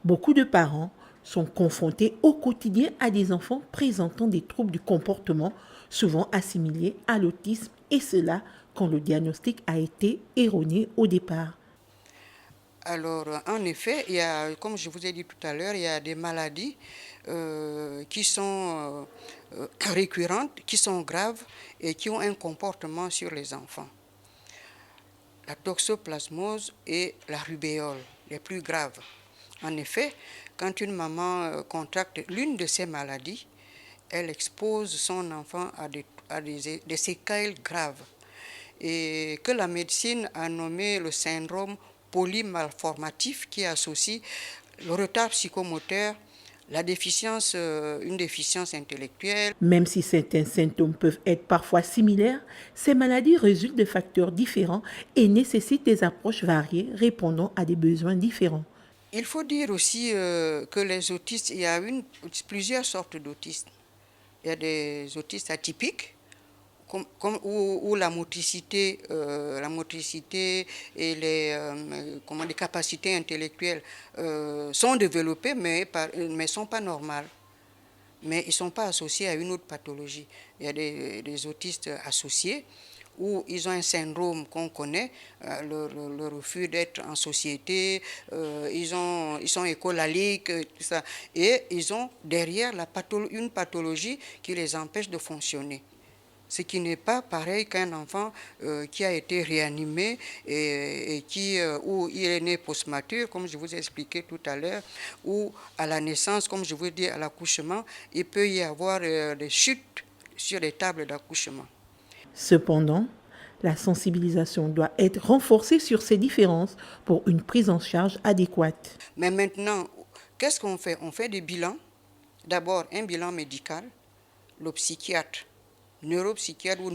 Beaucoup de parents sont confrontés au quotidien à des enfants présentant des troubles du comportement, souvent assimilés à l'autisme, et cela quand le diagnostic a été erroné au départ. Alors, en effet, il y a, comme je vous ai dit tout à l'heure, il y a des maladies qui sont récurrentes, qui sont graves et qui ont un comportement sur les enfants. La toxoplasmose et la rubéole, les plus graves. En effet, quand une maman contracte l'une de ces maladies, elle expose son enfant des séquelles graves et que la médecine a nommé le syndrome polymalformatif qui associe le retard psychomoteur, une déficience intellectuelle. Même si certains symptômes peuvent être parfois similaires, ces maladies résultent de facteurs différents et nécessitent des approches variées répondant à des besoins différents. Il faut dire aussi que les autistes, il y a plusieurs sortes d'autistes. Il y a des autistes atypiques, où la motricité et les capacités intellectuelles sont développées, mais ne sont pas normales. Mais ils ne sont pas associés à une autre pathologie. Il y a des autistes associés où ils ont un syndrome qu'on connaît, le refus d'être en société, ils sont écolaliques, tout ça, et ils ont derrière une pathologie qui les empêche de fonctionner. Ce qui n'est pas pareil qu'un enfant qui a été réanimé et où il est né post-mature, comme je vous ai expliqué tout à l'heure, ou à la naissance, comme je vous ai dit, à l'accouchement, il peut y avoir des chutes sur les tables d'accouchement. Cependant, la sensibilisation doit être renforcée sur ces différences pour une prise en charge adéquate. Mais maintenant, qu'est-ce qu'on fait? On fait des bilans. D'abord, un bilan médical, le psychiatre, neuropsychiatre ou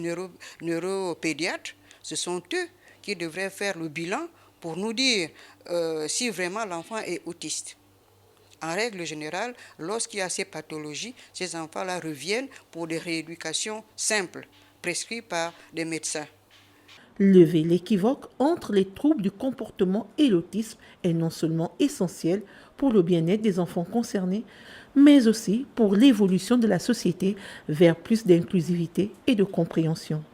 neuropédiatre, ce sont eux qui devraient faire le bilan pour nous dire si vraiment l'enfant est autiste. En règle générale, lorsqu'il y a ces pathologies, ces enfants-là reviennent pour des rééducations simples, prescrites par des médecins. Lever l'équivoque entre les troubles du comportement et l'autisme est non seulement essentiel pour le bien-être des enfants concernés, mais aussi pour l'évolution de la société vers plus d'inclusivité et de compréhension.